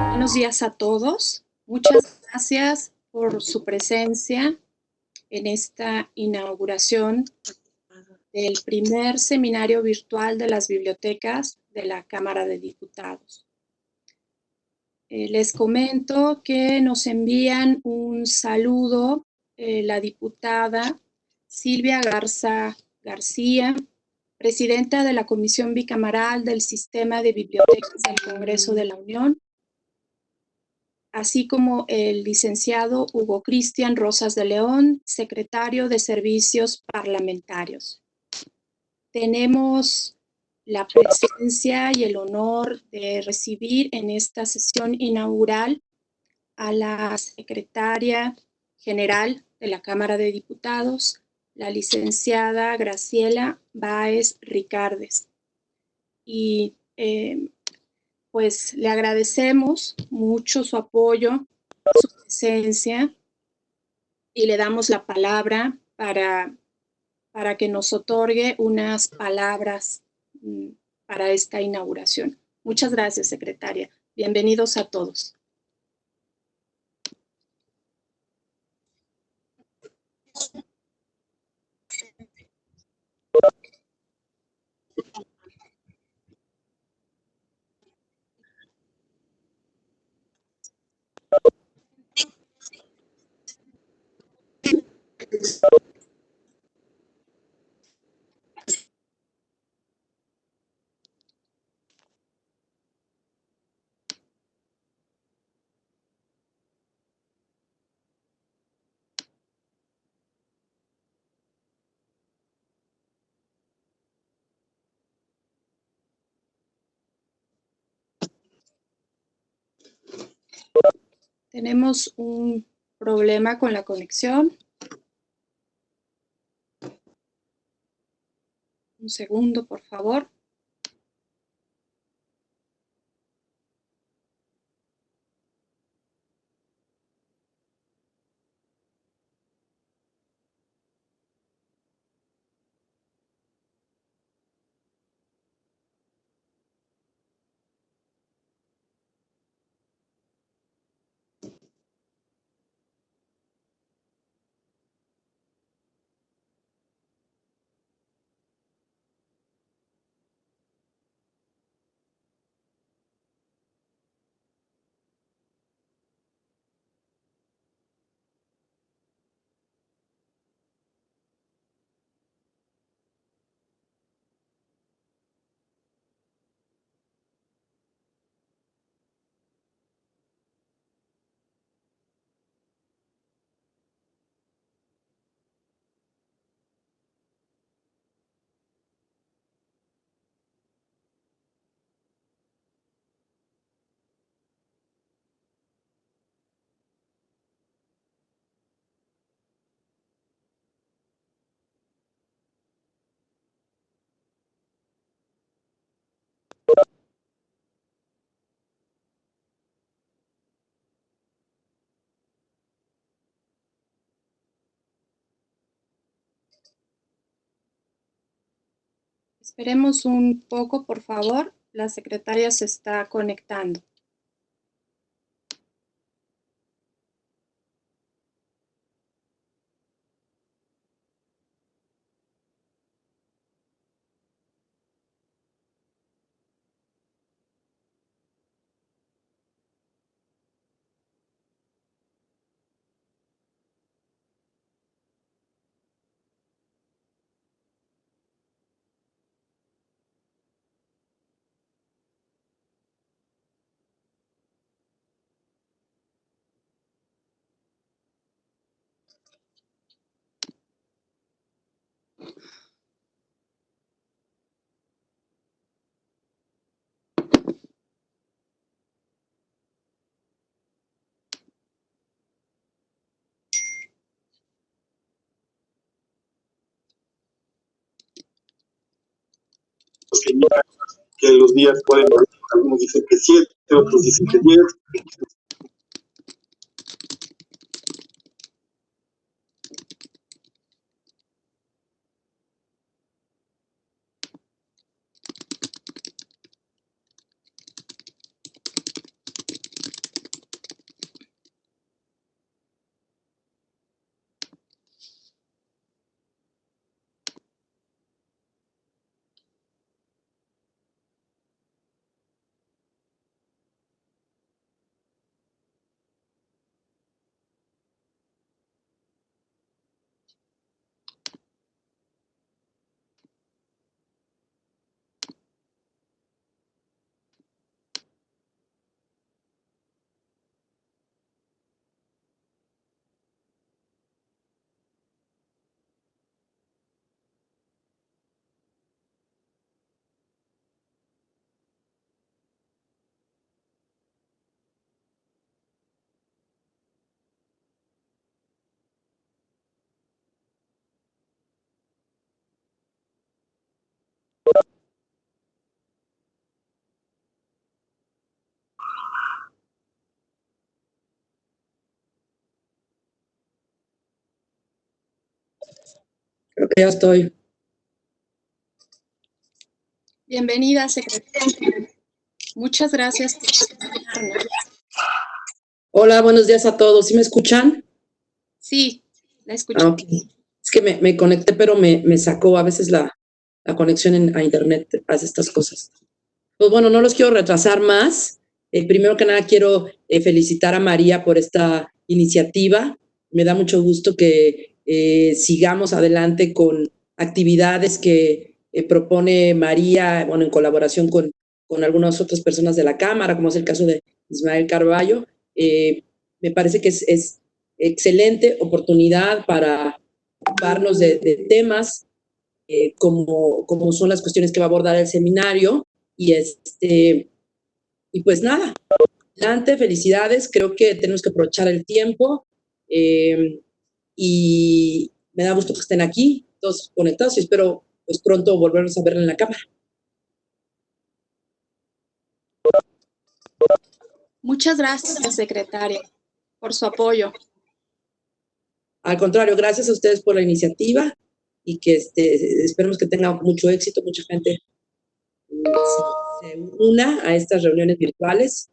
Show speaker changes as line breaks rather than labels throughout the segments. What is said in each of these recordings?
Buenos días a todos. Muchas gracias por su presencia en esta inauguración del primer seminario virtual de las bibliotecas de la Cámara de Diputados. Les comento que nos envían un saludo la diputada Silvia Garza García, presidenta de la Comisión Bicameral del Sistema de Bibliotecas del Congreso de la Unión, así como el licenciado Hugo Cristian Rosas de León, secretario de Servicios Parlamentarios. Tenemos la presencia y el honor de recibir en esta sesión inaugural a la secretaria general de la Cámara de Diputados, la licenciada Graciela Báez Ricardes. Y pues le agradecemos mucho su apoyo, su presencia, y le damos la palabra para que nos otorgue unas palabras para esta inauguración. Muchas gracias, secretaria. Bienvenidos a todos. Tenemos un problema con la conexión. Un segundo, por favor. Esperemos un poco, por favor. La secretaria se está conectando.
Que los días pueden morir, algunos dicen que 7, otros dicen que 10.
Ya estoy.
Bienvenida, secretaria. Muchas gracias por acompañarnos.
Hola, buenos días a todos. ¿Sí me escuchan?
Sí, la escucho.
Okay. Es que me conecté, pero me sacó a veces la conexión a internet, hace estas cosas. Pues bueno, no los quiero retrasar más. Primero que nada quiero felicitar a María por esta iniciativa. Me da mucho gusto que sigamos adelante con actividades que propone María, bueno, en colaboración con algunas otras personas de la Cámara, como es el caso de Ismael Carballo. Me parece que es excelente oportunidad para ocuparnos de temas como son las cuestiones que va a abordar el seminario. Y pues nada, adelante, felicidades. Creo que tenemos que aprovechar el tiempo y me da gusto que estén aquí, todos conectados, y espero pues pronto volvernos a ver en la cámara.
Muchas gracias, secretaria, por su apoyo.
Al contrario, gracias a ustedes por la iniciativa y que esperemos que tenga mucho éxito, mucha gente se una a estas reuniones virtuales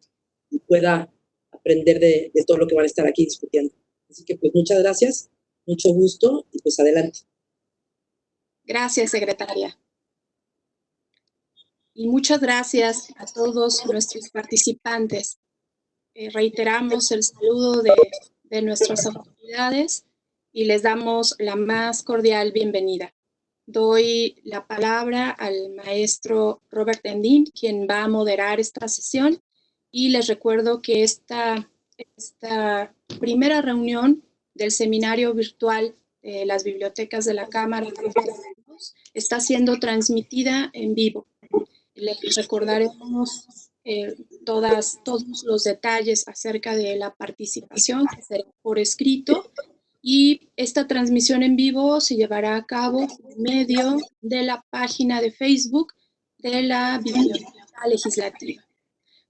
y pueda aprender de todo lo que van a estar aquí discutiendo. Así que pues muchas gracias, mucho gusto y pues adelante.
Gracias, secretaria. Y muchas gracias a todos nuestros participantes. Reiteramos el saludo de nuestras autoridades y les damos la más cordial bienvenida. Doy la palabra al maestro Robert Endín, quien va a moderar esta sesión, y les recuerdo que esta primera reunión del seminario virtual de las bibliotecas de la Cámara está siendo transmitida en vivo. Les recordaremos todos los detalles acerca de la participación, que será por escrito, y esta transmisión en vivo se llevará a cabo por medio de la página de Facebook de la Biblioteca Legislativa.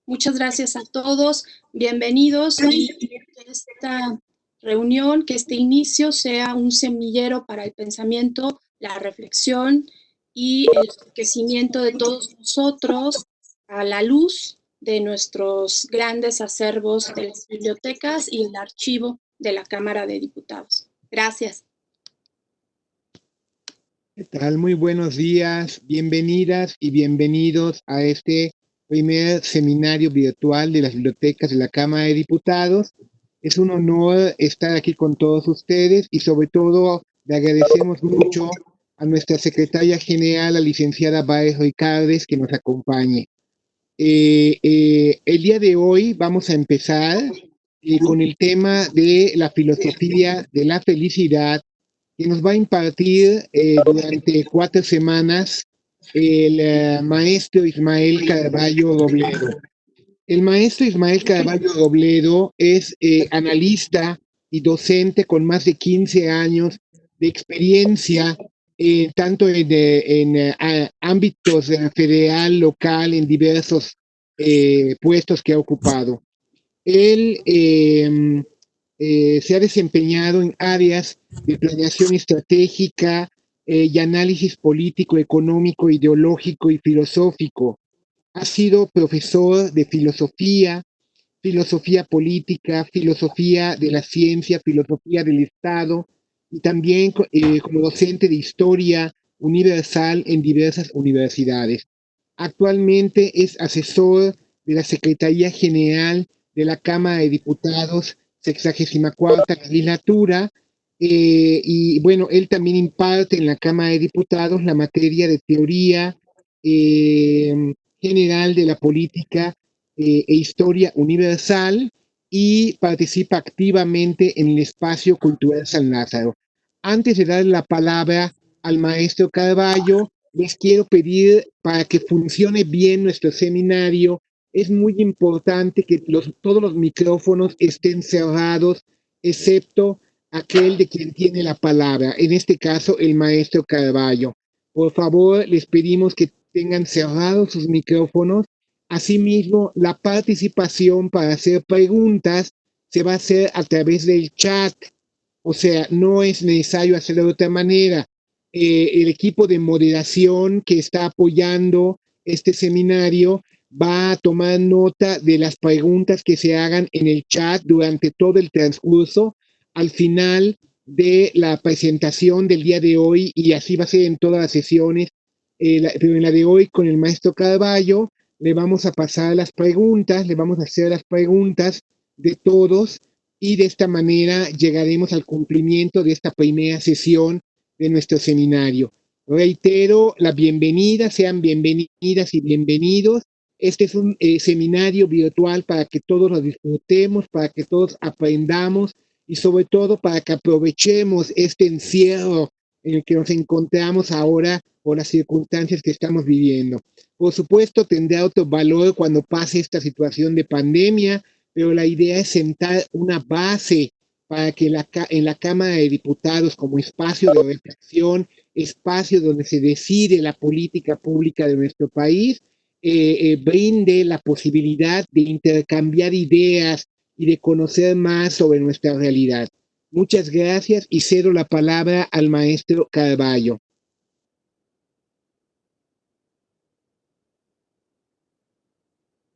Muchas gracias a todos, bienvenidos, y que esta reunión, que este inicio sea un semillero para el pensamiento, la reflexión y el enriquecimiento de todos nosotros a la luz de nuestros grandes acervos de las bibliotecas y el archivo de la Cámara de Diputados. Gracias.
¿Qué tal? Muy buenos días, bienvenidas y bienvenidos a este primer seminario virtual de las bibliotecas de la Cámara de Diputados. Es un honor estar aquí con todos ustedes y sobre todo le agradecemos mucho a nuestra secretaria general, la licenciada Baez Ricardes, que nos acompañe. El día de hoy vamos a empezar con el tema de la filosofía de la felicidad, que nos va a impartir durante 4 semanas el maestro Ismael Carballo Robledo. El maestro Ismael Carballo Robledo es analista y docente con más de 15 años de experiencia, tanto en ámbitos federal, local, en diversos puestos que ha ocupado. Él se ha desempeñado en áreas de planeación estratégica y análisis político, económico, ideológico y filosófico. Ha sido profesor de filosofía, filosofía política, filosofía de la ciencia, filosofía del Estado y también como docente de historia universal en diversas universidades. Actualmente es asesor de la Secretaría General de la Cámara de Diputados, 64ª legislatura, y bueno, él también imparte en la Cámara de Diputados la materia de teoría general de la política e historia universal y participa activamente en el espacio cultural San Lázaro. Antes de dar la palabra al maestro Carballo, les quiero pedir, para que funcione bien nuestro seminario, es muy importante que todos los micrófonos estén cerrados, excepto aquel de quien tiene la palabra, en este caso el maestro Carballo. Por favor, les pedimos que tengan cerrados sus micrófonos. Asimismo, la participación para hacer preguntas se va a hacer a través del chat. O sea, no es necesario hacerlo de otra manera. el equipo de moderación que está apoyando este seminario va a tomar nota de las preguntas que se hagan en el chat durante todo el transcurso. Al final de la presentación del día de hoy, y así va a ser en todas las sesiones, pero en la de hoy con el maestro Carballo, le vamos a pasar las preguntas, le vamos a hacer las preguntas de todos, y de esta manera llegaremos al cumplimiento de esta primera sesión de nuestro seminario. Reitero la bienvenida, sean bienvenidas y bienvenidos. Este es un seminario virtual para que todos lo disfrutemos, para que todos aprendamos y sobre todo para que aprovechemos este encierro en el que nos encontramos ahora por las circunstancias que estamos viviendo. Por supuesto, tendrá otro valor cuando pase esta situación de pandemia, pero la idea es sentar una base para que en la Cámara de Diputados, como espacio de reflexión, espacio donde se decide la política pública de nuestro país, brinde la posibilidad de intercambiar ideas y de conocer más sobre nuestra realidad. Muchas gracias y cedo la palabra al maestro Carballo.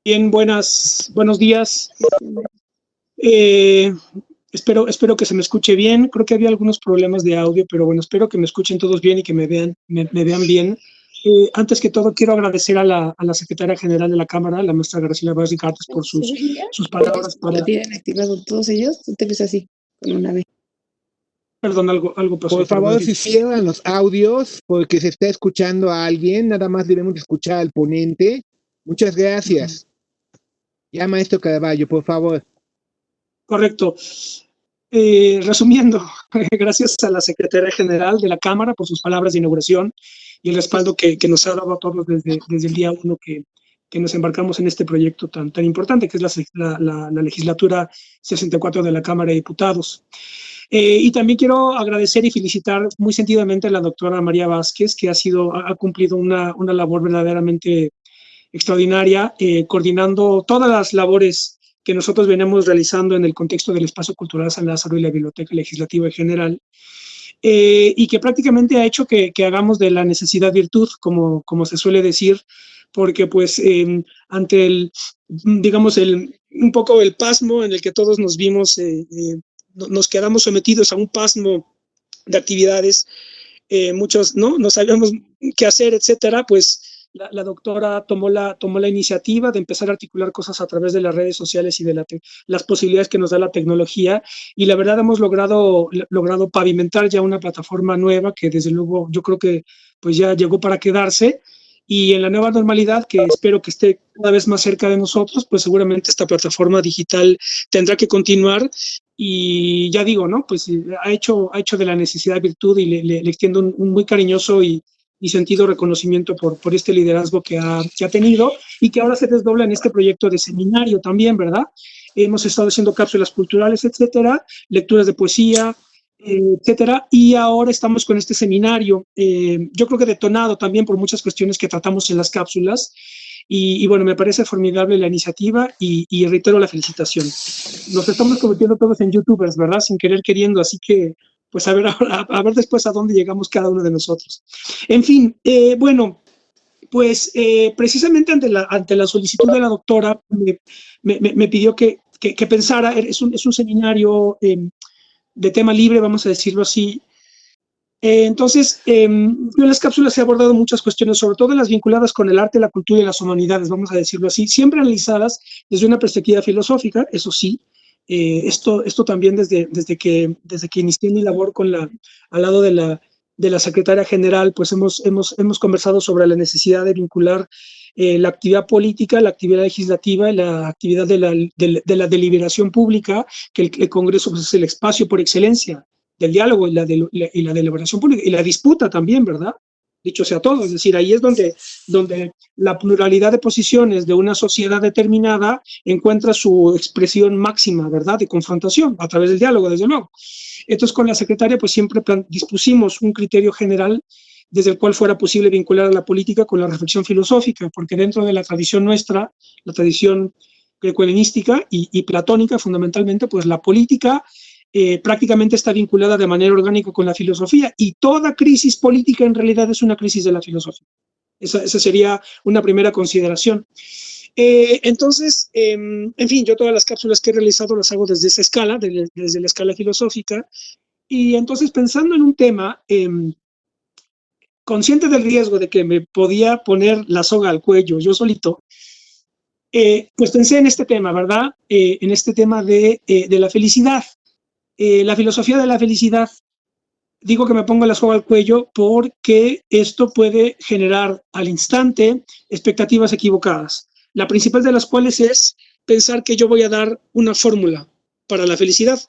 Bien, buenos días. Espero que se me escuche bien. Creo que había algunos problemas de audio, pero bueno, espero que me escuchen todos bien y que me vean bien. Antes que todo, quiero agradecer a la Secretaria General de la Cámara, la maestra Graciela Vázquez Cartes, por sus palabras.
¿Tienen activado todos ellos? ¿Tú te ves así, con una vez?
Perdón, algo pasó.
Por favor, si cierran los audios, porque se está escuchando a alguien, nada más debemos escuchar al ponente. Muchas gracias. Ya, maestro Carballo, por favor.
Correcto. Resumiendo, gracias a la Secretaria General de la Cámara por sus palabras de inauguración y el respaldo que nos ha dado a todos desde el día 1 que nos embarcamos en este proyecto tan importante, que es la legislatura 64 de la Cámara de Diputados. Y también quiero agradecer y felicitar muy sentidamente a la doctora María Vázquez, que ha cumplido una labor verdaderamente extraordinaria, coordinando todas las labores que nosotros venimos realizando en el contexto del Espacio Cultural San Lázaro y la Biblioteca Legislativa en general, y que prácticamente ha hecho que hagamos de la necesidad virtud, como se suele decir, porque pues ante un poco el pasmo en el que todos nos vimos, nos quedamos sometidos a un pasmo de actividades, muchos no sabíamos qué hacer, etcétera, pues la doctora tomó la iniciativa de empezar a articular cosas a través de las redes sociales y de las posibilidades que nos da la tecnología, y la verdad hemos logrado pavimentar ya una plataforma nueva que desde luego yo creo que pues ya llegó para quedarse, y en la nueva normalidad, que espero que esté cada vez más cerca de nosotros, pues seguramente esta plataforma digital tendrá que continuar, y ya digo, ¿no? Pues ha hecho de la necesidad virtud, y le extiendo un muy cariñoso y sentido reconocimiento por este liderazgo que ha tenido, y que ahora se desdobla en este proyecto de seminario también, ¿verdad? Hemos estado haciendo cápsulas culturales, etcétera, lecturas de poesía, etcétera, y ahora estamos con este seminario, yo creo que detonado también por muchas cuestiones que tratamos en las cápsulas, y bueno, me parece formidable la iniciativa, y reitero la felicitación. Nos estamos convirtiendo todos en youtubers, ¿verdad? Sin querer queriendo, así que pues a ver después a dónde llegamos cada uno de nosotros. En fin, bueno, pues precisamente ante la solicitud de la doctora, me pidió que pensara, es un seminario de tema libre, vamos a decirlo así. Entonces, en las cápsulas he abordado muchas cuestiones, sobre todo las vinculadas con el arte, la cultura y las humanidades, vamos a decirlo así, siempre analizadas desde una perspectiva filosófica, eso sí. Esto también desde que inicié mi labor al lado de la Secretaria General, pues hemos conversado sobre la necesidad de vincular la actividad política, la actividad legislativa y la actividad de la deliberación pública, que el Congreso pues, es el espacio por excelencia del diálogo y la deliberación pública, y la disputa también, ¿verdad? Dicho sea todo, es decir, ahí es donde la pluralidad de posiciones de una sociedad determinada encuentra su expresión máxima, ¿verdad?, de confrontación, a través del diálogo, desde luego. Entonces, con la secretaria, pues siempre dispusimos un criterio general desde el cual fuera posible vincular a la política con la reflexión filosófica, porque dentro de la tradición nuestra, la tradición greco-helenística y platónica, fundamentalmente, pues la política prácticamente está vinculada de manera orgánica con la filosofía, y toda crisis política en realidad es una crisis de la filosofía. Esa sería una primera consideración. Entonces, en fin, yo todas las cápsulas que he realizado las hago desde esa escala, desde la escala filosófica, y entonces pensando en un tema, consciente del riesgo de que me podía poner la soga al cuello yo solito, pues pensé en este tema, ¿verdad? En este tema de la felicidad. La filosofía de la felicidad, digo que me pongo la soga al cuello porque esto puede generar al instante expectativas equivocadas. La principal de las cuales es pensar que yo voy a dar una fórmula para la felicidad.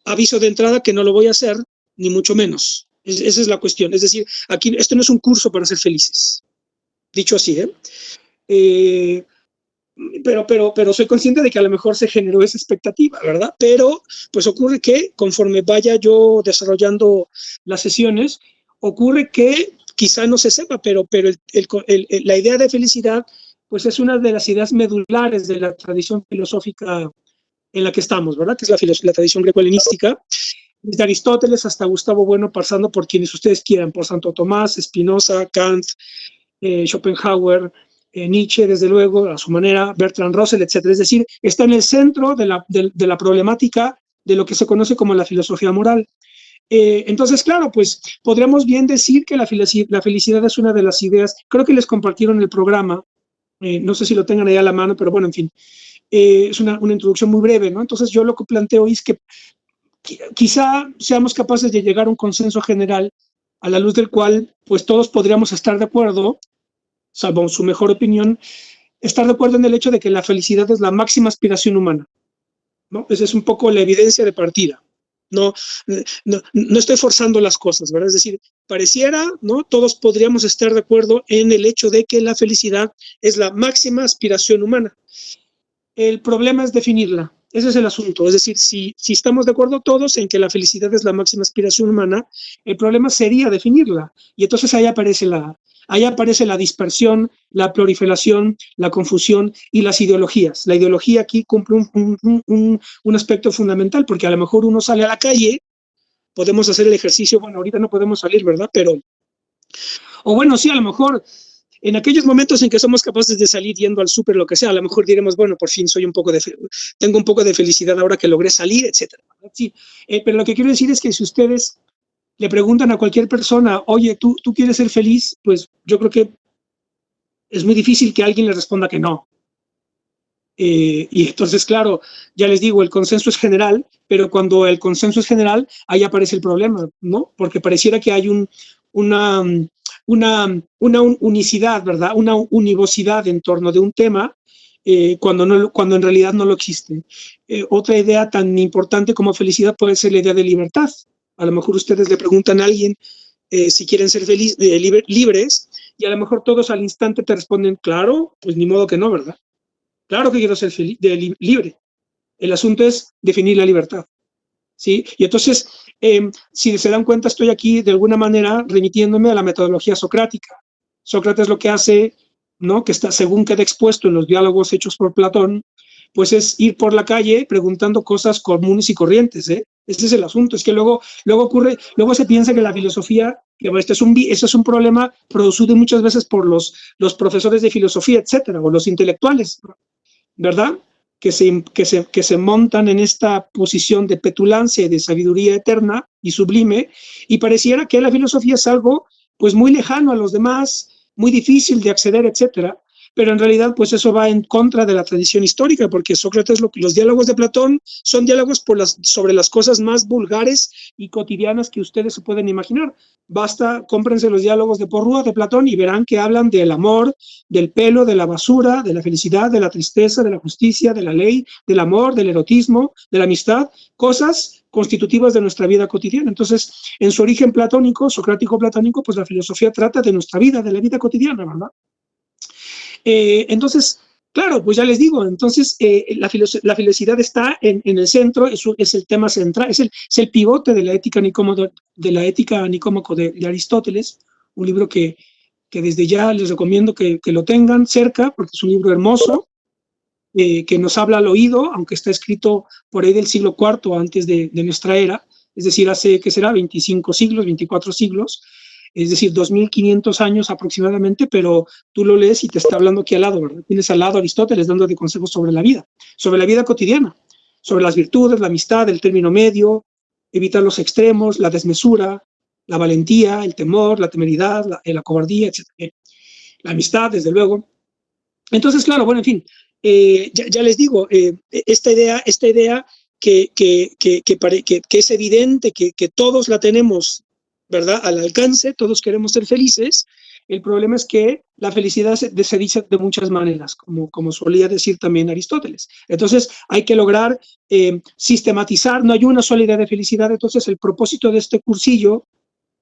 Aviso de entrada que no lo voy a hacer, ni mucho menos. Esa es la cuestión. Es decir, aquí esto no es un curso para ser felices. Dicho así, pero soy consciente de que a lo mejor se generó esa expectativa, ¿verdad? Pero pues ocurre que conforme vaya yo desarrollando las sesiones, ocurre que quizá no se sepa, pero la idea de felicidad pues es una de las ideas medulares de la tradición filosófica en la que estamos, ¿verdad? Que es la tradición greco-helenística, desde Aristóteles hasta Gustavo Bueno, pasando por quienes ustedes quieran, por Santo Tomás, Spinoza, Kant, Schopenhauer, Nietzsche, desde luego, a su manera, Bertrand Russell, etc. Es decir, está en el centro de la problemática de lo que se conoce como la filosofía moral. Entonces, claro, pues podríamos bien decir que la felicidad es una de las ideas, creo que les compartieron el programa, no sé si lo tengan ahí a la mano, pero bueno, en fin, es una introducción muy breve, ¿no? Entonces yo lo que planteo es que quizá seamos capaces de llegar a un consenso general a la luz del cual pues todos podríamos estar de acuerdo, salvo su mejor opinión, estar de acuerdo en el hecho de que la felicidad es la máxima aspiración humana, ¿no? Esa es un poco la evidencia de partida. No estoy forzando las cosas, ¿verdad? Es decir, pareciera, ¿no? Todos podríamos estar de acuerdo en el hecho de que la felicidad es la máxima aspiración humana. El problema es definirla. Ese es el asunto. Es decir, si estamos de acuerdo todos en que la felicidad es la máxima aspiración humana, el problema sería definirla. Y entonces ahí aparece la dispersión, la proliferación, la confusión y las ideologías. La ideología aquí cumple un aspecto fundamental, porque a lo mejor uno sale a la calle, podemos hacer el ejercicio, bueno, ahorita no podemos salir, ¿verdad? O bueno, sí, a lo mejor en aquellos momentos en que somos capaces de salir yendo al súper, lo que sea, a lo mejor diremos, bueno, por fin tengo un poco de felicidad ahora que logré salir, etc. Sí, pero lo que quiero decir es que si ustedes le preguntan a cualquier persona, oye, ¿tú quieres ser feliz? Pues yo creo que es muy difícil que alguien le responda que no. Y entonces, claro, ya les digo, el consenso es general, pero cuando el consenso es general, ahí aparece el problema, ¿no? Porque pareciera que hay una unicidad, ¿verdad? Una univocidad en torno de un tema cuando en realidad no lo existe. Otra idea tan importante como felicidad puede ser la idea de libertad. A lo mejor ustedes le preguntan a alguien si quieren ser libres, y a lo mejor todos al instante te responden, claro, pues ni modo que no, ¿verdad? Claro que quiero ser libre. El asunto es definir la libertad, ¿sí? Y entonces, si se dan cuenta, estoy aquí de alguna manera remitiéndome a la metodología socrática. Sócrates lo que hace, ¿no? Que está, según queda expuesto en los diálogos hechos por Platón, pues es ir por la calle preguntando cosas comunes y corrientes, ¿eh? Ese es el asunto. Es que luego se piensa que la filosofía, que este es un problema producido muchas veces por los profesores de filosofía, etcétera, o los intelectuales, ¿verdad? Que se montan en esta posición de petulancia y de sabiduría eterna y sublime, y pareciera que la filosofía es algo pues muy lejano a los demás, muy difícil de acceder, etcétera, pero en realidad pues eso va en contra de la tradición histórica, porque Sócrates, los diálogos de Platón son diálogos sobre las cosas más vulgares y cotidianas que ustedes se pueden imaginar. Basta, cómprense los diálogos de Porrúa de Platón y verán que hablan del amor, del pelo, de la basura, de la felicidad, de la tristeza, de la justicia, de la ley, del amor, del erotismo, de la amistad, cosas constitutivas de nuestra vida cotidiana. Entonces, en su origen platónico, socrático-platónico, pues la filosofía trata de nuestra vida, de la vida cotidiana, ¿verdad? Entonces, claro, pues ya les digo, entonces la felicidad está en el centro, es el tema central, es el pivote de la ética Nicómaco de Aristóteles, un libro que desde ya les recomiendo que lo tengan cerca, porque es un libro hermoso, que nos habla al oído, aunque está escrito por ahí del siglo IV antes de nuestra era, es decir, hace, ¿qué será?, 25 siglos, 24 siglos, es decir, 2500 años aproximadamente, pero tú lo lees y te está hablando aquí al lado, ¿verdad? Tienes al lado a Aristóteles dándote consejos sobre la vida cotidiana, sobre las virtudes, la amistad, el término medio, evitar los extremos, la desmesura, la valentía, el temor, la temeridad, la cobardía, etc. La amistad, desde luego. Entonces, claro, bueno, en fin, ya les digo, esta idea que es evidente que todos la tenemos, ¿verdad?, al alcance, todos queremos ser felices. El problema es que la felicidad se dice de muchas maneras, como solía decir también Aristóteles. Entonces, hay que lograr sistematizar, no hay una sola idea de felicidad. Entonces, el propósito de este cursillo,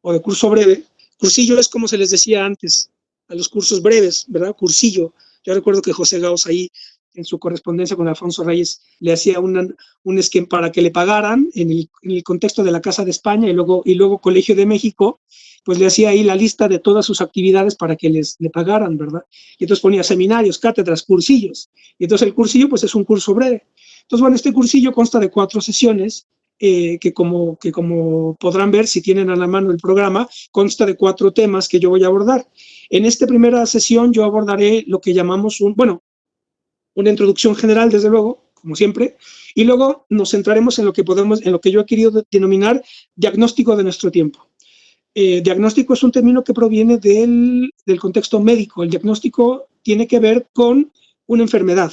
o de curso breve, cursillo es como se les decía antes a los cursos breves, ¿verdad? Cursillo. Yo recuerdo que José Gauss ahí, en su correspondencia con Alfonso Reyes, le hacía un esquema para que le pagaran en el contexto de la Casa de España y luego Colegio de México, pues le hacía ahí la lista de todas sus actividades para que le pagaran, ¿verdad? Y entonces ponía seminarios, cátedras, cursillos. Y entonces el cursillo, pues es un curso breve. Entonces, bueno, este cursillo consta de 4 sesiones, que como podrán ver si tienen a la mano el programa, consta de 4 temas que yo voy a abordar. En esta primera sesión yo abordaré lo que llamamos una introducción general, desde luego, como siempre, y luego nos centraremos en lo que yo he querido denominar diagnóstico de nuestro tiempo. Diagnóstico es un término que proviene del contexto médico. El diagnóstico tiene que ver con una enfermedad.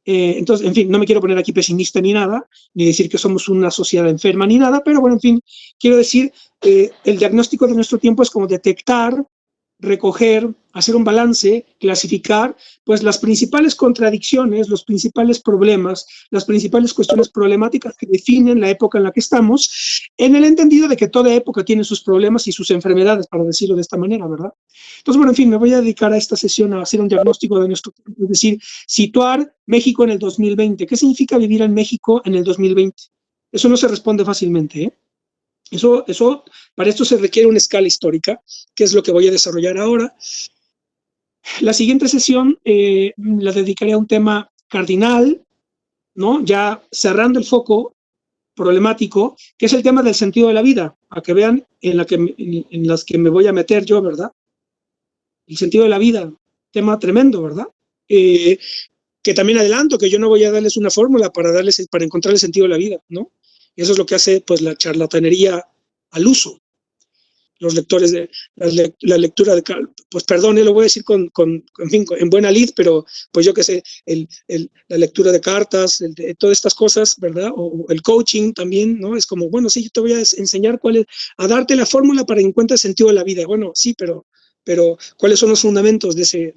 Entonces, en fin, no me quiero poner aquí pesimista ni nada, ni decir que somos una sociedad enferma ni nada, pero bueno, en fin, quiero decir, el diagnóstico de nuestro tiempo es como detectar, recoger, hacer un balance, clasificar, pues las principales contradicciones, los principales problemas, las principales cuestiones problemáticas que definen la época en la que estamos, en el entendido de que toda época tiene sus problemas y sus enfermedades, para decirlo de esta manera, ¿verdad? Entonces, bueno, en fin, me voy a dedicar a esta sesión a hacer un diagnóstico de nuestro tiempo, es decir, situar México en el 2020. ¿Qué significa vivir en México en el 2020? Eso no se responde fácilmente, ¿eh? Para esto se requiere una escala histórica, que es lo que voy a desarrollar ahora. La siguiente sesión la dedicaré a un tema cardinal, ¿no?, ya cerrando el foco problemático, que es el tema del sentido de la vida, a que vean en las que me voy a meter yo, ¿verdad? El sentido de la vida, tema tremendo, ¿verdad? Que también adelanto que yo no voy a darles una fórmula para encontrar el sentido de la vida, ¿no? Y eso es lo que hace, pues, la charlatanería al uso. Los lectores de la lectura de, pues perdón, lo voy a decir en buena lid, pero pues yo qué sé, la lectura de cartas, todas estas cosas, ¿verdad? O el coaching también, ¿no? Es como, bueno, sí, yo te voy a enseñar a darte la fórmula para que encuentres sentido de la vida. Bueno, sí, pero ¿cuáles son los fundamentos de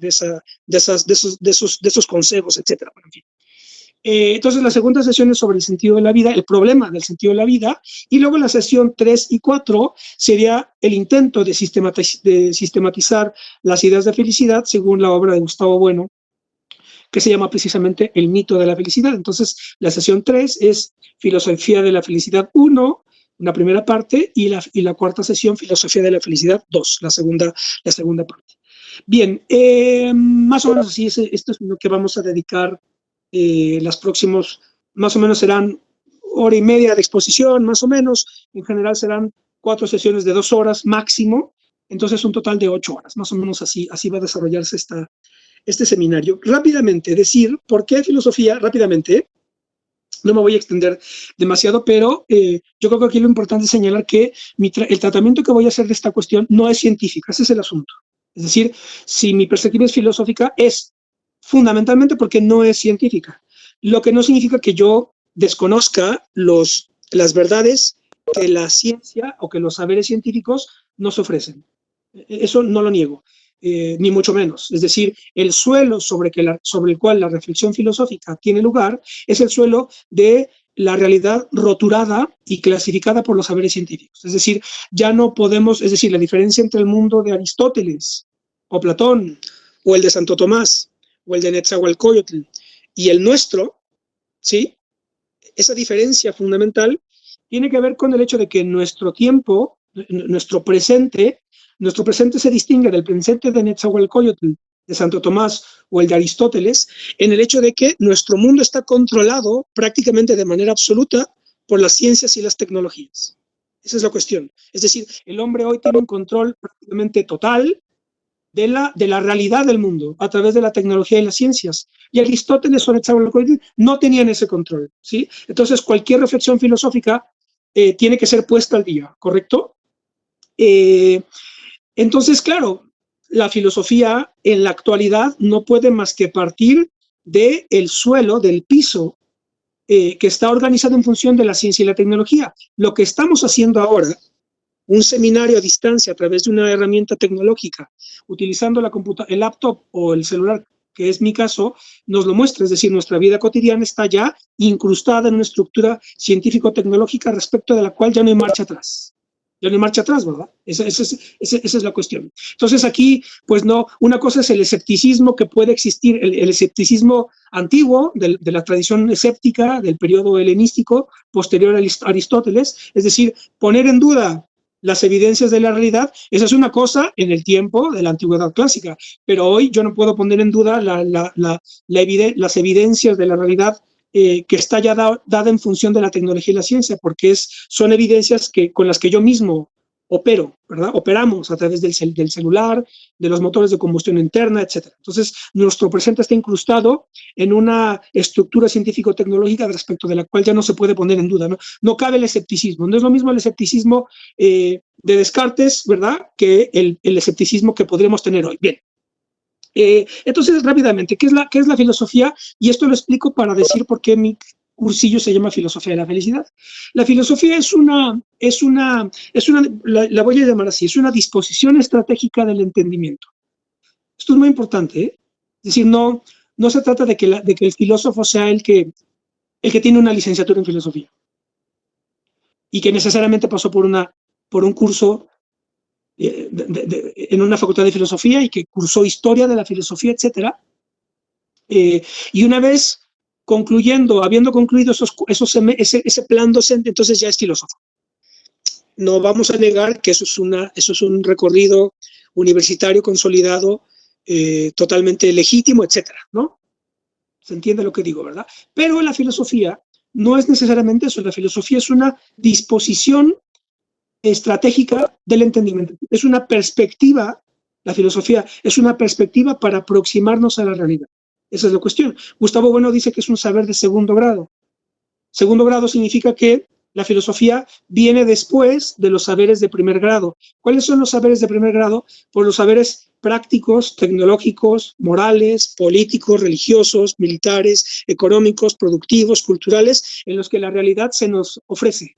esos consejos, etcétera? Bueno, en fin. Entonces, la segunda sesión es sobre el sentido de la vida, el problema del sentido de la vida, y luego la sesión 3 y 4 sería el intento de sistematizar las ideas de felicidad según la obra de Gustavo Bueno, que se llama precisamente El mito de la felicidad. Entonces, la sesión 3 es Filosofía de la felicidad 1, una primera parte, y la cuarta sesión, Filosofía de la felicidad 2, la segunda parte. Bien, más o menos así, esto es lo que vamos a dedicar. Las próximas, más o menos serán 1 hora y media de exposición, más o menos. En general serán 4 sesiones de 2 horas máximo. Entonces, un total de 8 horas. Más o menos así va a desarrollarse este seminario. Rápidamente, decir por qué filosofía, rápidamente. No me voy a extender demasiado, pero yo creo que aquí lo importante es señalar que el tratamiento que voy a hacer de esta cuestión no es científica. Ese es el asunto. Es decir, si mi perspectiva es filosófica, es fundamentalmente porque no es científica, lo que no significa que yo desconozca las verdades que la ciencia o que los saberes científicos nos ofrecen. Eso no lo niego, ni mucho menos. Es decir, el suelo sobre el cual la reflexión filosófica tiene lugar es el suelo de la realidad roturada y clasificada por los saberes científicos. Es decir, ya no podemos, es decir, la diferencia entre el mundo de Aristóteles o Platón o el de Santo Tomás o el de Netzahualcóyotl y el nuestro, ¿sí? Esa diferencia fundamental tiene que ver con el hecho de que nuestro tiempo, nuestro presente se distingue del presente de Netzahualcóyotl de Santo Tomás o el de Aristóteles, en el hecho de que nuestro mundo está controlado prácticamente de manera absoluta por las ciencias y las tecnologías. Esa es la cuestión. Es decir, el hombre hoy tiene un control prácticamente total de la realidad del mundo a través de la tecnología y las ciencias. Y Aristóteles o Nezahualcóyotl no tenían ese control, ¿sí? Entonces, cualquier reflexión filosófica tiene que ser puesta al día, ¿correcto? Entonces, claro, la filosofía en la actualidad no puede más que partir del suelo, del piso, que está organizado en función de la ciencia y la tecnología. Lo que estamos haciendo ahora, un seminario a distancia a través de una herramienta tecnológica, utilizando el laptop o el celular, que es mi caso, nos lo muestra. Es decir, nuestra vida cotidiana está ya incrustada en una estructura científico-tecnológica respecto de la cual ya no hay marcha atrás. Ya no hay marcha atrás, ¿verdad? Esa es la cuestión. Entonces aquí, pues no, una cosa es el escepticismo que puede existir, el escepticismo antiguo de la tradición escéptica del periodo helenístico posterior a Aristóteles, es decir, poner en duda las evidencias de la realidad. Esa es una cosa en el tiempo de la antigüedad clásica, pero hoy yo no puedo poner en duda las evidencias de la realidad que está ya dada en función de la tecnología y la ciencia, porque son evidencias con las que yo mismo opero, ¿verdad? Operamos a través del celular, de los motores de combustión interna, etc. Entonces, nuestro presente está incrustado en una estructura científico-tecnológica respecto de la cual ya no se puede poner en duda, ¿no? No cabe el escepticismo. No es lo mismo el escepticismo de Descartes, ¿verdad?, que el escepticismo que podríamos tener hoy. Bien. Entonces, rápidamente, ¿qué es la filosofía? Y esto lo explico para decir por qué mi cursillo se llama Filosofía de la Felicidad. La filosofía la voy a llamar así, es una disposición estratégica del entendimiento. Esto es muy importante, ¿eh? Es decir, no se trata de que el filósofo sea el que tiene una licenciatura en filosofía y que necesariamente pasó por un curso en una facultad de filosofía y que cursó historia de la filosofía, etcétera. Y una vez habiendo concluido ese plan docente, entonces ya es filósofo. No vamos a negar que eso es un recorrido universitario consolidado, totalmente legítimo, etcétera, ¿no? Se entiende lo que digo, ¿verdad? Pero la filosofía no es necesariamente eso. La filosofía es una disposición estratégica del entendimiento. Es una perspectiva, la filosofía es una perspectiva para aproximarnos a la realidad. Esa es la cuestión. Gustavo Bueno dice que es un saber de segundo grado. Segundo grado significa que la filosofía viene después de los saberes de primer grado. ¿Cuáles son los saberes de primer grado? Pues los saberes prácticos, tecnológicos, morales, políticos, religiosos, militares, económicos, productivos, culturales, en los que la realidad se nos ofrece,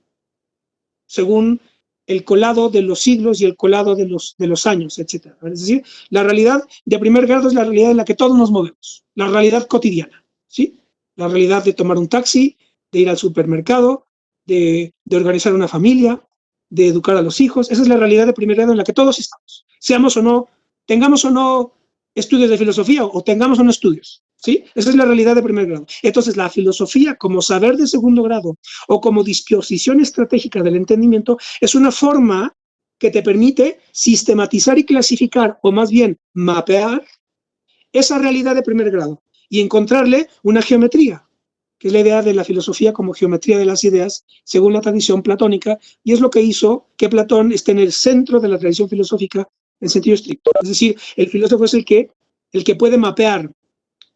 según el colado de los siglos y el colado de los años, etc. Es decir, la realidad de primer grado es la realidad en la que todos nos movemos, la realidad cotidiana, ¿sí? La realidad de tomar un taxi, de ir al supermercado, de organizar una familia, de educar a los hijos. Esa es la realidad de primer grado en la que todos estamos, seamos o no, tengamos o no estudios de filosofía o tengamos o no estudios, ¿sí? Esa es la realidad de primer grado. Entonces, la filosofía como saber de segundo grado o como disposición estratégica del entendimiento es una forma que te permite sistematizar y clasificar, o más bien mapear, esa realidad de primer grado y encontrarle una geometría, que es la idea de la filosofía como geometría de las ideas, según la tradición platónica, y es lo que hizo que Platón esté en el centro de la tradición filosófica en sentido estricto. Es decir, el filósofo es el que puede mapear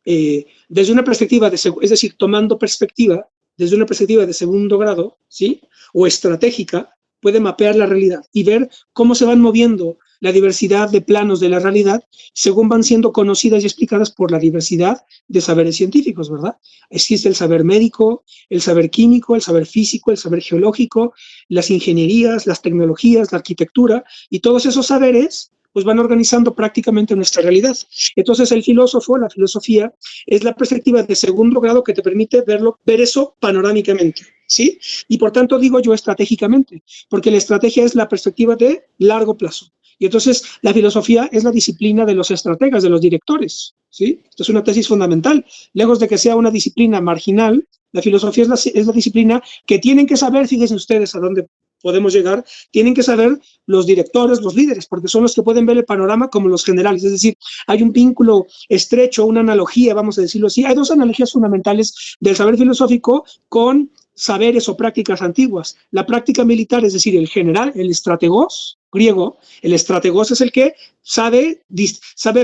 desde una perspectiva, es decir, tomando perspectiva, desde una perspectiva de segundo grado, ¿sí?, o estratégica, puede mapear la realidad y ver cómo se van moviendo la diversidad de planos de la realidad según van siendo conocidas y explicadas por la diversidad de saberes científicos, ¿verdad? Existe el saber médico, el saber químico, el saber físico, el saber geológico, las ingenierías, las tecnologías, la arquitectura, y todos esos saberes pues van organizando prácticamente nuestra realidad. Entonces el filósofo, la filosofía, es la perspectiva de segundo grado que te permite ver eso panorámicamente, ¿sí? Y por tanto digo yo estratégicamente, porque la estrategia es la perspectiva de largo plazo. Y entonces la filosofía es la disciplina de los estrategas, de los directores, ¿sí? Esto es una tesis fundamental. Lejos de que sea una disciplina marginal, la filosofía es la disciplina que tienen que saber, fíjense ustedes a dónde podemos llegar, tienen que saber los directores, los líderes, porque son los que pueden ver el panorama como los generales. Es decir, hay un vínculo estrecho, una analogía, vamos a decirlo así. Hay dos analogías fundamentales del saber filosófico con saberes o prácticas antiguas. La práctica militar, es decir, el general, el estrategos griego, el estrategos es el que sabe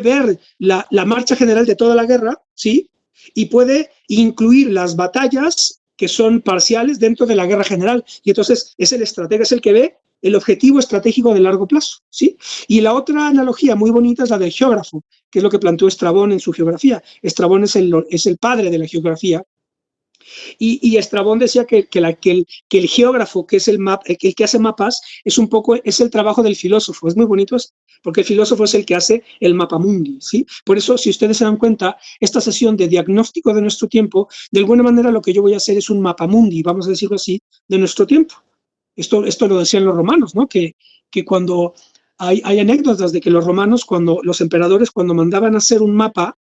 ver la marcha general de toda la guerra, ¿sí? Y puede incluir las batallas que son parciales dentro de la guerra general. Y entonces es el estratega, es el que ve el objetivo estratégico de largo plazo, ¿sí? Y la otra analogía muy bonita es la del geógrafo, que es lo que planteó Estrabón en su geografía. Estrabón es el padre de la geografía. Y Estrabón decía que el geógrafo, que es el que hace mapas, es el trabajo del filósofo. Es muy bonito esto, porque el filósofo es el que hace el mapamundi, ¿sí? Por eso, si ustedes se dan cuenta, esta sesión de diagnóstico de nuestro tiempo, de alguna manera lo que yo voy a hacer es un mapamundi, vamos a decirlo así, de nuestro tiempo. Esto lo decían los romanos, ¿no? Que cuando hay anécdotas de que los romanos, los emperadores, cuando mandaban a hacer un mapa,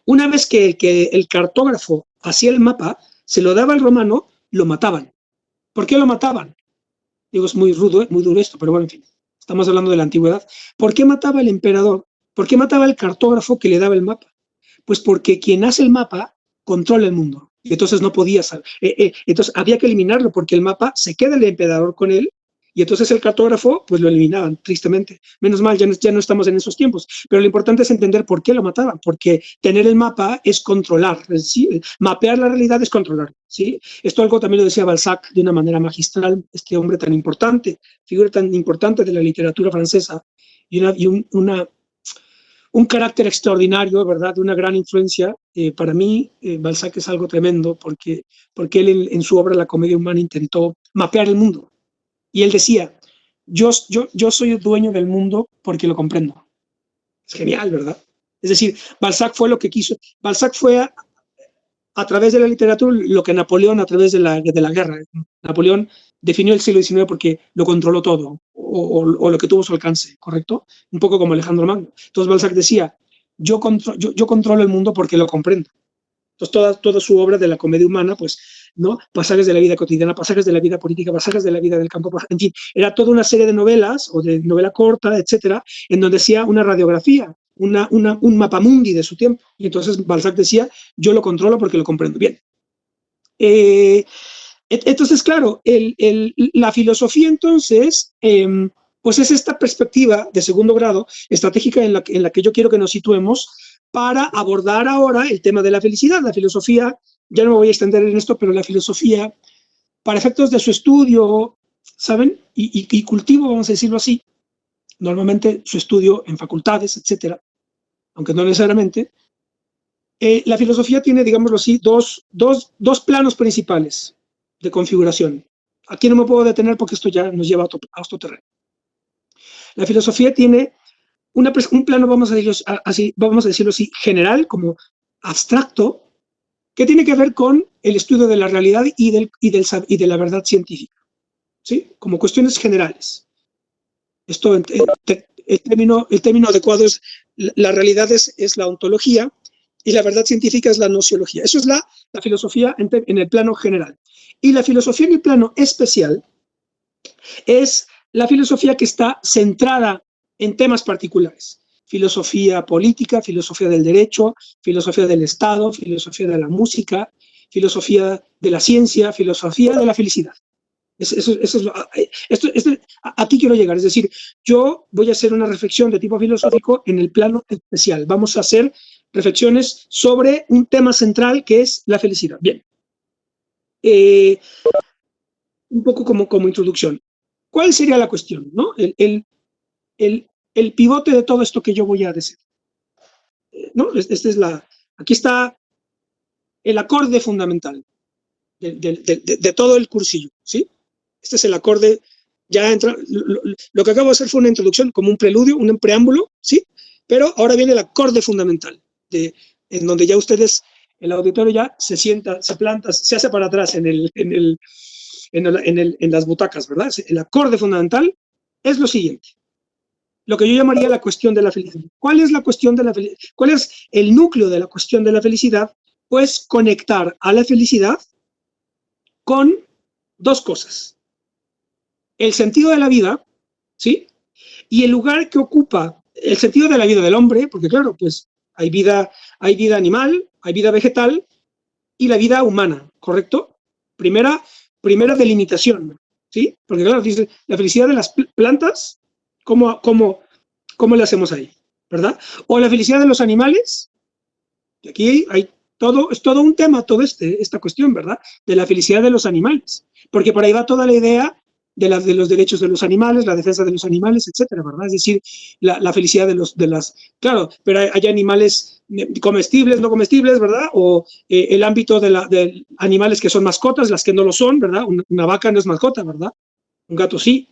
una vez que el cartógrafo hacía el mapa, se lo daba al romano, lo mataban. ¿Por qué lo mataban? Digo, es muy rudo, muy duro esto, pero bueno, en fin, estamos hablando de la antigüedad. ¿Por qué mataba el emperador? ¿Por qué mataba el cartógrafo que le daba el mapa? Pues porque quien hace el mapa controla el mundo. Y entonces no podía saber. Entonces había que eliminarlo porque el mapa se queda el emperador con él. Y entonces el cartógrafo, pues lo eliminaban, tristemente. Menos mal, ya no estamos en esos tiempos. Pero lo importante es entender por qué lo mataban, porque tener el mapa es controlar, ¿sí? Mapear la realidad es controlar, ¿sí? Esto algo también lo decía Balzac de una manera magistral, este hombre tan importante, figura tan importante de la literatura francesa, y un carácter extraordinario, ¿verdad? De una gran influencia. Para mí, Balzac es algo tremendo, porque él en su obra La comedia humana intentó mapear el mundo. Y él decía, yo soy el dueño del mundo porque lo comprendo. Es genial, ¿verdad? Es decir, Balzac fue lo que quiso. Balzac fue a través de la literatura lo que Napoleón a través de la guerra. Napoleón definió el siglo XIX porque lo controló todo, o lo que tuvo a su alcance, ¿correcto? Un poco como Alejandro Magno. Entonces Balzac decía, yo controlo el mundo porque lo comprendo. Entonces toda su obra de la comedia humana, pues, ¿no? Pasajes de la vida cotidiana, pasajes de la vida política, pasajes de la vida del campo, en fin, era toda una serie de novelas o de novela corta, etcétera, en donde hacía una radiografía, un mapamundi de su tiempo. Y entonces Balzac decía, yo lo controlo porque lo comprendo bien. Entonces, claro, la filosofía entonces, pues es esta perspectiva de segundo grado estratégica en la que yo quiero que nos situemos para abordar ahora el tema de la felicidad. La filosofía, ya no me voy a extender en esto, pero la filosofía, para efectos de su estudio, ¿saben? Y cultivo, vamos a decirlo así, normalmente su estudio en facultades, etcétera, aunque no necesariamente, la filosofía tiene, digámoslo así, dos planos principales de configuración. Aquí no me puedo detener porque esto ya nos lleva a otro terreno. La filosofía tiene un plano, vamos a decirlo así, general, como abstracto, que tiene que ver con el estudio de la realidad y de la verdad científica, ¿sí? Como cuestiones generales. Esto, el término adecuado es, la realidad es la ontología y la verdad científica es la nociología. Eso es la filosofía en el plano general. Y la filosofía en el plano especial es la filosofía que está centrada en temas particulares. Filosofía política, filosofía del derecho, filosofía del Estado, filosofía de la música, filosofía de la ciencia, filosofía de la felicidad. Aquí quiero llegar, es decir, yo voy a hacer una reflexión de tipo filosófico en el plano especial. Vamos a hacer reflexiones sobre un tema central que es la felicidad. Bien. Un poco como introducción. ¿Cuál sería la cuestión, no? El pivote de todo esto que yo voy a decir, ¿no? Aquí está el acorde fundamental de todo el cursillo, ¿sí? Este es el acorde, ya entra, lo que acabo de hacer fue una introducción, como un preludio, un preámbulo, ¿sí? Pero ahora viene el acorde fundamental, en donde ya ustedes, el auditorio ya se sienta, se planta, se hace para atrás en las butacas, ¿verdad? El acorde fundamental es lo siguiente. Lo que yo llamaría la cuestión de la felicidad. ¿Cuál es la cuestión de la felicidad? ¿Cuál es el núcleo de la cuestión de la felicidad? Pues conectar a la felicidad con dos cosas. El sentido de la vida, ¿sí? Y el lugar que ocupa el sentido de la vida del hombre, porque claro, pues hay vida animal, hay vida vegetal y la vida humana, ¿correcto? Primera delimitación, ¿sí? Porque claro, dice, la felicidad de las plantas, ¿cómo le hacemos ahí? ¿Verdad? O la felicidad de los animales, y aquí es todo un tema, esta cuestión, ¿verdad? De la felicidad de los animales, porque por ahí va toda la idea de los derechos de los animales, la defensa de los animales, etcétera, ¿verdad? Es decir, la felicidad de las... Claro, pero hay animales comestibles, no comestibles, ¿verdad? O el ámbito de animales que son mascotas, las que no lo son, ¿verdad? Una vaca no es mascota, ¿verdad? Un gato sí.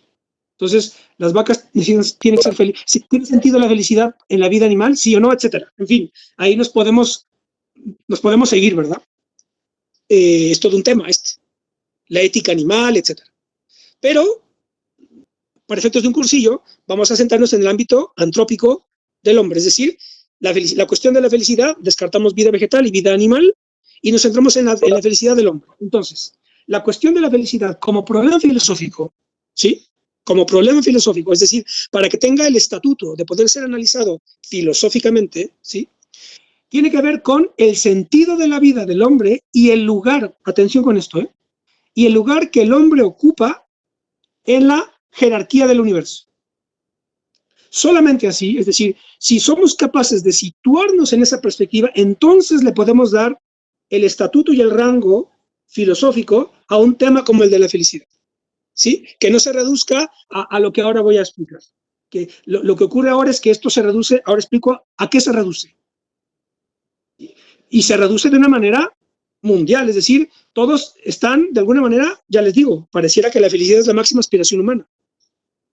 Entonces, las vacas tienen que ser felices. ¿Tiene sentido la felicidad en la vida animal? Sí o no, etcétera. En fin, ahí nos podemos seguir, ¿verdad? Es todo un tema la ética animal, etcétera. Pero, para efectos de un cursillo, vamos a centrarnos en el ámbito antrópico del hombre, es decir, la cuestión de la felicidad, descartamos vida vegetal y vida animal y nos centramos en la felicidad del hombre. Entonces, la cuestión de la felicidad como problema filosófico, ¿sí? Como problema filosófico, es decir, para que tenga el estatuto de poder ser analizado filosóficamente, ¿sí? Tiene que ver con el sentido de la vida del hombre y el lugar, atención con esto, y el lugar que el hombre ocupa en la jerarquía del universo. Solamente así, es decir, si somos capaces de situarnos en esa perspectiva, entonces le podemos dar el estatuto y el rango filosófico a un tema como el de la felicidad, ¿sí? Que no se reduzca a lo que ahora voy a explicar. Que lo que ocurre ahora es que esto se reduce, ahora explico a qué se reduce. Y se reduce de una manera mundial, es decir, todos están, de alguna manera, ya les digo, pareciera que la felicidad es la máxima aspiración humana.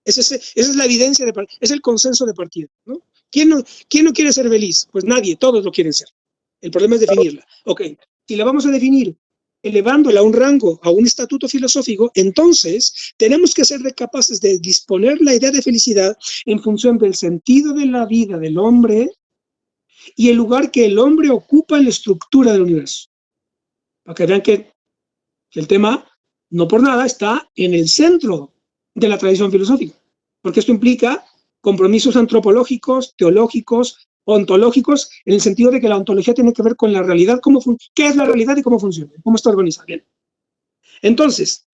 Esa es la evidencia, es el consenso de partida, ¿no? ¿Quién no quiere ser feliz? Pues nadie, todos lo quieren ser. El problema es definirla. Ok, si la vamos a definir elevándola a un rango, a un estatuto filosófico, entonces tenemos que ser capaces de disponer la idea de felicidad en función del sentido de la vida del hombre y el lugar que el hombre ocupa en la estructura del universo. Para que vean que el tema, no por nada, está en el centro de la tradición filosófica, porque esto implica compromisos antropológicos, teológicos, ontológicos, en el sentido de que la ontología tiene que ver con la realidad, qué es la realidad y cómo funciona, cómo está organizada. Bien. Entonces,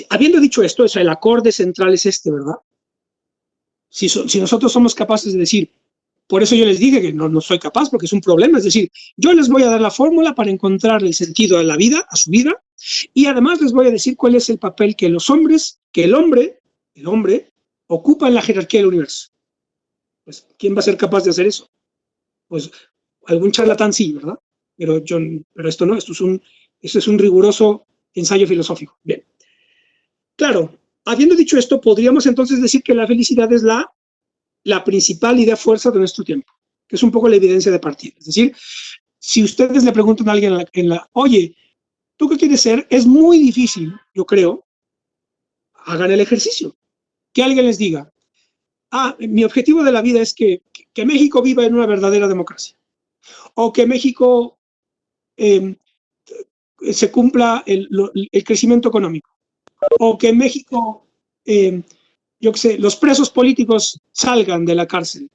habiendo dicho esto, el acorde central es ¿verdad? Si nosotros somos capaces de decir, por eso yo les dije que no soy capaz, porque es un problema, es decir, yo les voy a dar la fórmula para encontrar el sentido a la vida, a su vida, y además les voy a decir cuál es el papel que el hombre, ocupa en la jerarquía del universo. Pues, ¿quién va a ser capaz de hacer eso? Pues, algún charlatán sí, ¿verdad? Pero esto no, esto es un riguroso ensayo filosófico. Bien. Claro, habiendo dicho esto, podríamos entonces decir que la felicidad es la principal idea fuerza de nuestro tiempo, que es un poco la evidencia de partida. Es decir, si ustedes le preguntan a alguien oye, ¿tú qué quieres ser? Es muy difícil, yo creo, hagan el ejercicio. Que alguien les diga, mi objetivo de la vida es que México viva en una verdadera democracia. O que México se cumpla el crecimiento económico. O que México, yo qué sé, los presos políticos salgan de la cárcel.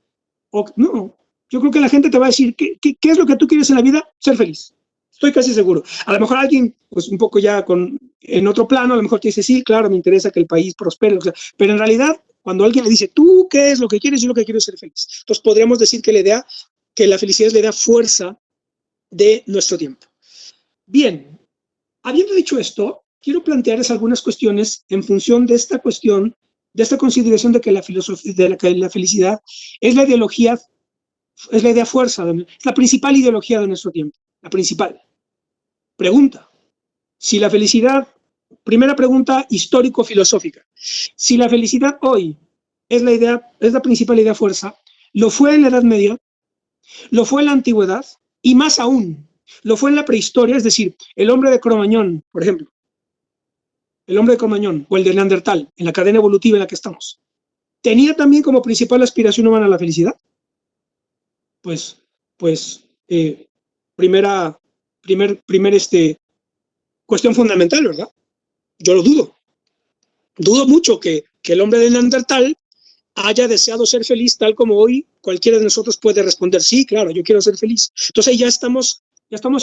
No, yo creo que la gente te va a decir, ¿qué es lo que tú quieres en la vida? Ser feliz. Estoy casi seguro. A lo mejor alguien, pues un poco ya en otro plano, a lo mejor te dice, sí, claro, me interesa que el país prospere. Pero en realidad, cuando alguien le dice, ¿tú qué es lo que quieres? Yo lo que quiero es ser feliz. Entonces podríamos decir que la felicidad es la idea fuerza de nuestro tiempo. Bien, habiendo dicho esto, quiero plantearles algunas cuestiones en función de esta cuestión, de esta consideración de que la felicidad es la ideología, es la idea fuerza, es la principal ideología de nuestro tiempo, la principal. Pregunta, si la felicidad, primera pregunta histórico-filosófica, si la felicidad hoy es la principal idea fuerza, lo fue en la Edad Media, lo fue en la Antigüedad y más aún, lo fue en la prehistoria, es decir, el hombre de Cro-Magnon, por ejemplo, el hombre de Cro-Magnon o el de Neandertal, en la cadena evolutiva en la que estamos, ¿tenía también como principal aspiración humana la felicidad? Pues, primera cuestión fundamental, ¿verdad? Yo lo dudo. Dudo mucho que el hombre de Neandertal haya deseado ser feliz tal como hoy cualquiera de nosotros puede responder, sí, claro, yo quiero ser feliz. Entonces ahí ya estamos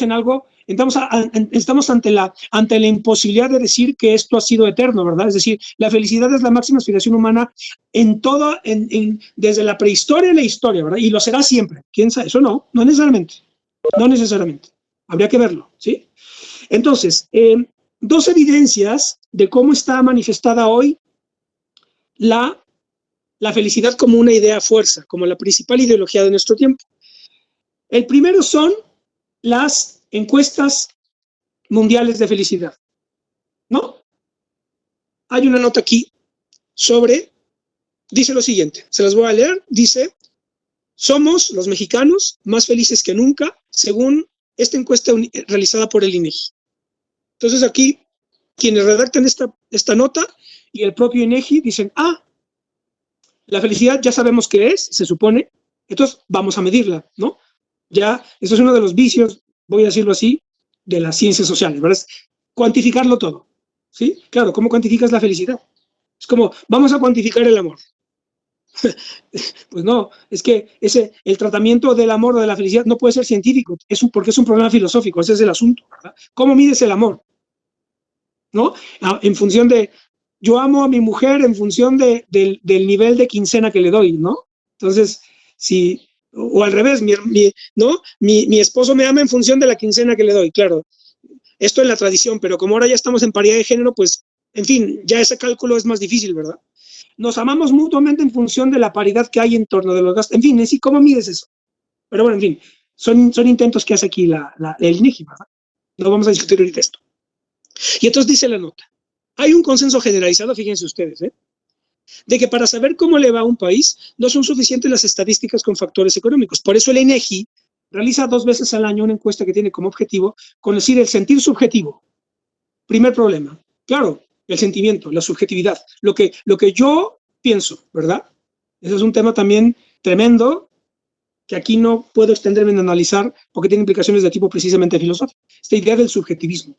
en algo, estamos ante la imposibilidad de decir que esto ha sido eterno, ¿verdad? Es decir, la felicidad es la máxima aspiración humana desde la prehistoria a la historia, ¿verdad? Y lo será siempre. ¿Quién sabe? Eso no necesariamente. No necesariamente. Habría que verlo, ¿sí? Entonces, dos evidencias de cómo está manifestada hoy la felicidad como una idea fuerza, como la principal ideología de nuestro tiempo. El primero son las encuestas mundiales de felicidad, ¿no? Hay una nota aquí dice lo siguiente, se las voy a leer, dice, somos los mexicanos más felices que nunca, según esta encuesta realizada por el INEGI. Entonces aquí, quienes redactan esta nota y el propio INEGI dicen, la felicidad ya sabemos qué es, se supone, entonces vamos a medirla, ¿no? Ya, eso es uno de los vicios, voy a decirlo así, de las ciencias sociales, ¿verdad? Es cuantificarlo todo, ¿sí? Claro, ¿cómo cuantificas la felicidad? Es como, vamos a cuantificar el amor. Pues no, es que el tratamiento del amor o de la felicidad no puede ser científico, porque es un problema filosófico, ese es el asunto, ¿verdad? ¿Cómo mides el amor? ¿No? En función de, yo amo a mi mujer en función del nivel de quincena que le doy, ¿no? Entonces, o al revés, mi esposo me ama en función de la quincena que le doy, claro. Esto es la tradición, pero como ahora ya estamos en paridad de género, pues, en fin, ya ese cálculo es más difícil, ¿verdad? Nos amamos mutuamente en función de la paridad que hay en torno de los gastos. En fin, es ¿cómo mides eso? Pero bueno, en fin, son intentos que hace aquí el INEGI, ¿verdad? No vamos a discutir ahorita esto. Y entonces dice la nota, hay un consenso generalizado, fíjense ustedes, de que para saber cómo le va a un país no son suficientes las estadísticas con factores económicos. Por eso el INEGI realiza 2 veces al año una encuesta que tiene como objetivo conocer el sentir subjetivo. Primer problema. Claro, el sentimiento, la subjetividad, lo que yo pienso, ¿verdad? Ese es un tema también tremendo que aquí no puedo extenderme en analizar porque tiene implicaciones de tipo precisamente filosófico. Esta idea del subjetivismo,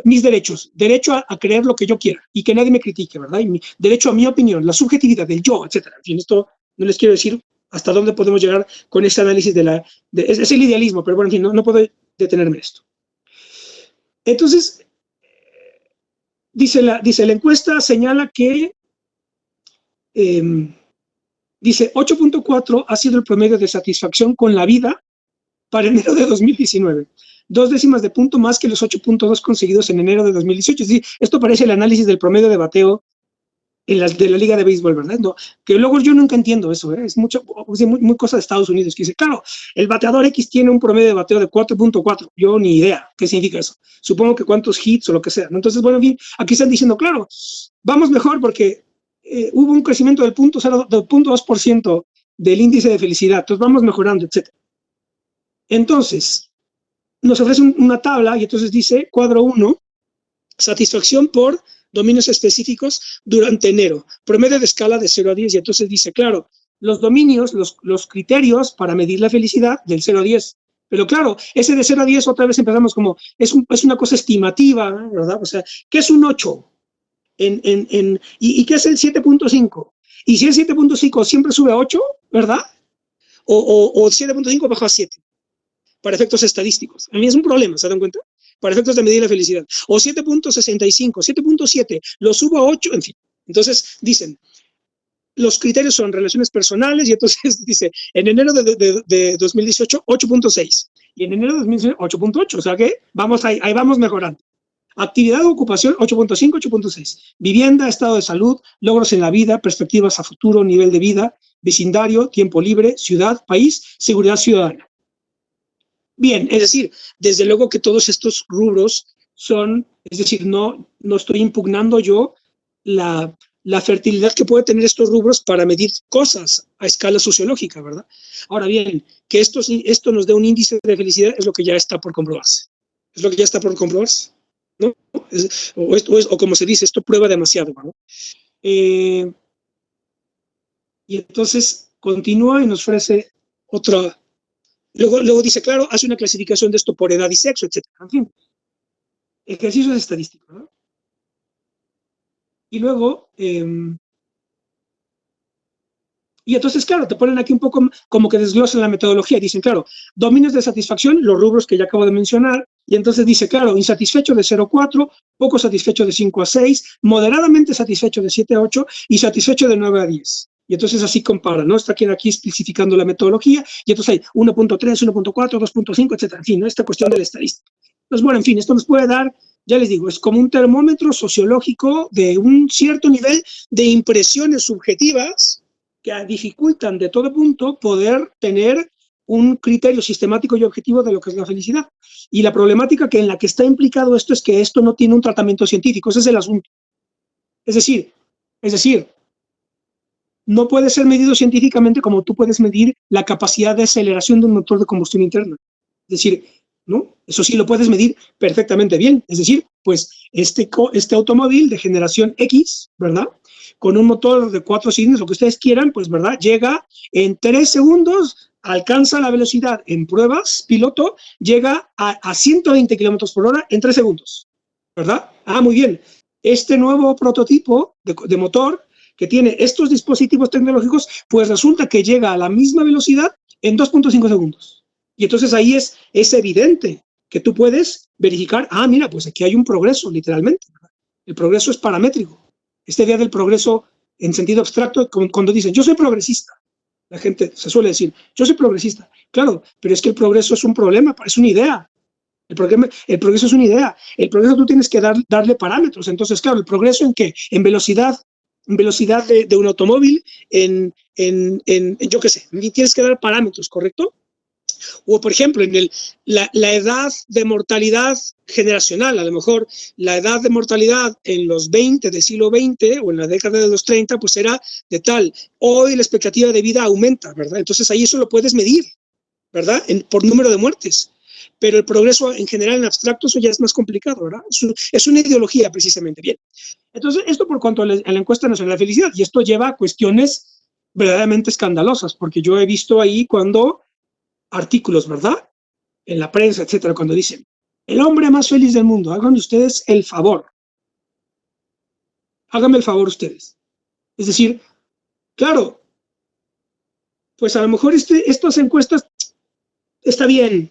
mis derechos, derecho a creer lo que yo quiera y que nadie me critique, ¿verdad? Y derecho a mi opinión, la subjetividad del yo, etcétera. En fin, esto no les quiero decir hasta dónde podemos llegar con este análisis es el idealismo, pero bueno, en fin, no puedo detenerme en esto. Entonces, dice la encuesta, señala que dice 8.4 ha sido el promedio de satisfacción con la vida para enero de 2019. 2 décimas de punto más que los 8.2 conseguidos en enero de 2018. Es decir, esto parece el análisis del promedio de bateo de la Liga de Béisbol, ¿verdad? No, que luego yo nunca entiendo eso, es muy cosa de Estados Unidos, que dice, claro, el bateador X tiene un promedio de bateo de 4.4, yo ni idea qué significa eso, supongo que cuántos hits o lo que sea, ¿no? Entonces, bueno, bien, aquí están diciendo, claro, vamos mejor porque hubo un crecimiento del 0.2% del índice de felicidad, entonces vamos mejorando, etc. Entonces, nos ofrece una tabla y entonces dice, cuadro 1, satisfacción por dominios específicos durante enero, promedio de escala de 0 a 10, y entonces dice, claro, los dominios, los criterios para medir la felicidad del 0 a 10, pero claro, ese de 0 a 10 otra vez empezamos como, es una cosa estimativa, ¿verdad? O sea, ¿qué es un 8? ¿Y qué es el 7.5? Y si el 7.5 siempre sube a 8, ¿verdad? O 7.5 baja a 7, para efectos estadísticos. A mí es un problema, ¿se dan cuenta? Para efectos de medir la felicidad. O 7.65, 7.7, lo subo a 8, en fin. Entonces, dicen, los criterios son relaciones personales, y entonces dice, en enero de 2018, 8.6, y en enero de 2019, 8.8, o sea que ahí vamos mejorando. Actividad o ocupación, 8.5, 8.6. Vivienda, estado de salud, logros en la vida, perspectivas a futuro, nivel de vida, vecindario, tiempo libre, ciudad, país, seguridad ciudadana. Bien, es decir, desde luego que todos estos rubros son, es decir, no estoy impugnando yo la fertilidad que puede tener estos rubros para medir cosas a escala sociológica, ¿verdad? Ahora bien, que esto nos dé un índice de felicidad es lo que ya está por comprobarse. Es lo que ya está por comprobarse, ¿no? O como se dice, esto prueba demasiado, ¿verdad? Y entonces continúa y nos ofrece otra. Luego dice, claro, hace una clasificación de esto por edad y sexo, etc. En fin. ejercicios estadísticos, ¿no? Y luego, y entonces, claro, te ponen aquí un poco como que desglosan la metodología. Dicen, claro, dominios de satisfacción, los rubros que ya acabo de mencionar. Y entonces dice, claro, insatisfecho de 0 a 4, poco satisfecho de 5 a 6, moderadamente satisfecho de 7 a 8 y satisfecho de 9 a 10. Y entonces así compara, ¿no? Está aquí especificando la metodología. Y entonces hay 1.3, 1.4, 2.5, etc. En fin, ¿no? Esta cuestión de la estadística. Entonces, bueno, en fin, esto nos puede dar, ya les digo, es como un termómetro sociológico de un cierto nivel de impresiones subjetivas que dificultan de todo punto poder tener un criterio sistemático y objetivo de lo que es la felicidad. Y la problemática en la que está implicado esto es que esto no tiene un tratamiento científico, ese es el asunto. Es decir, no puede ser medido científicamente como tú puedes medir la capacidad de aceleración de un motor de combustión interna. Es decir, ¿no? Eso sí lo puedes medir perfectamente bien. Es decir, pues este automóvil de generación X, ¿verdad?, con un motor de 4 cilindros, lo que ustedes quieran, pues, ¿verdad?, llega en 3 segundos, alcanza la velocidad en pruebas, piloto, llega a 120 kilómetros por hora en 3 segundos, ¿verdad? Ah, muy bien. Este nuevo prototipo de motor que tiene estos dispositivos tecnológicos, pues resulta que llega a la misma velocidad en 2.5 segundos. Y entonces ahí es evidente que tú puedes verificar, ah, mira, pues aquí hay un progreso, literalmente, ¿verdad? El progreso es paramétrico. Esta idea del progreso en sentido abstracto, cuando dicen, yo soy progresista, la gente se suele decir, yo soy progresista. Claro, pero es que el progreso es un problema, es una idea. El progreso es una idea. El progreso tú tienes que darle parámetros. Entonces, claro, ¿el progreso en qué? En velocidad de un automóvil, yo qué sé, tienes que dar parámetros, ¿correcto? O, por ejemplo, en la edad de mortalidad generacional, a lo mejor la edad de mortalidad en los 20 del siglo XX o en la década de los 30, pues era de tal. Hoy la expectativa de vida aumenta, ¿verdad? Entonces ahí eso lo puedes medir, ¿verdad? Por número de muertes. Pero el progreso en general, en abstracto, eso ya es más complicado, ¿verdad? Es una ideología, precisamente. Bien. Entonces, esto por cuanto a la encuesta nacional de felicidad, y esto lleva a cuestiones verdaderamente escandalosas, porque yo he visto ahí cuando artículos, ¿verdad?, en la prensa, etcétera, cuando dicen, el hombre más feliz del mundo, hagan ustedes el favor. Háganme el favor ustedes. Es decir, claro, pues a lo mejor estas encuestas está bien,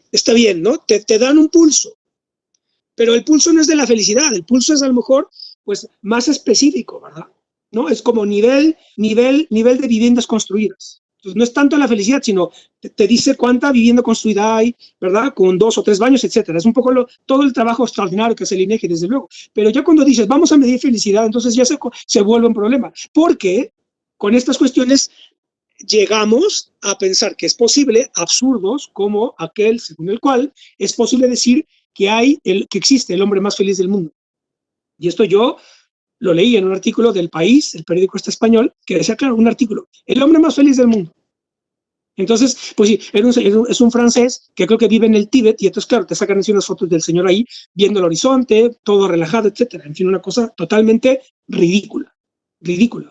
¿no? Te dan un pulso, pero el pulso no es de la felicidad, el pulso es a lo mejor, pues, más específico, ¿verdad? ¿No? Es como nivel de viviendas construidas. Entonces, no es tanto la felicidad, sino te dice cuánta vivienda construida hay, ¿verdad?, con 2 o 3 baños, etcétera. Es un poco todo el trabajo extraordinario que hace el INEGI, desde luego. Pero ya cuando dices, vamos a medir felicidad, entonces ya se vuelve un problema. Porque con estas cuestiones llegamos a pensar que es posible absurdos como aquel según el cual es posible decir que existe el hombre más feliz del mundo. Y esto yo lo leí en un artículo del País, el periódico este español, que decía, claro, un artículo, el hombre más feliz del mundo. Entonces, pues sí, es un francés que creo que vive en el Tíbet, y entonces, claro, te sacan así unas fotos del señor ahí, viendo el horizonte, todo relajado, etcétera. En fin, una cosa totalmente ridícula,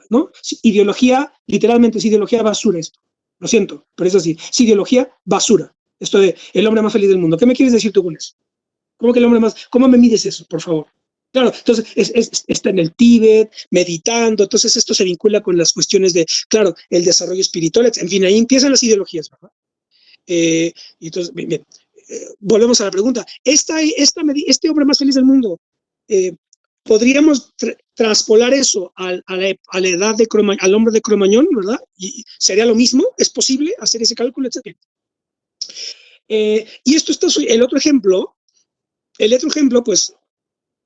¿no? Ideología, literalmente es ideología basura esto. Lo siento, pero es así. Es ideología basura. Esto de el hombre más feliz del mundo. ¿Qué me quieres decir tú con eso? ¿Cómo que el hombre más? ¿Cómo me mides eso, por favor? Claro, entonces está en el Tíbet, meditando, entonces esto se vincula con las cuestiones de, claro, el desarrollo espiritual, en fin, ahí empiezan las ideologías, ¿verdad? Y entonces, bien, volvemos a la pregunta. Este hombre más feliz del mundo, ¿podríamos traspolar eso a la edad de al hombre de Cromañón, ¿verdad? ¿Y sería lo mismo? ¿Es posible hacer ese cálculo, etcétera? Y esto está el otro ejemplo, pues,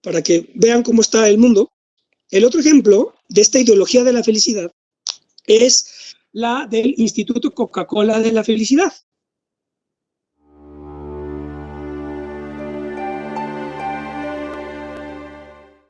para que vean cómo está el mundo, el otro ejemplo de esta ideología de la felicidad es la del Instituto Coca-Cola de la Felicidad.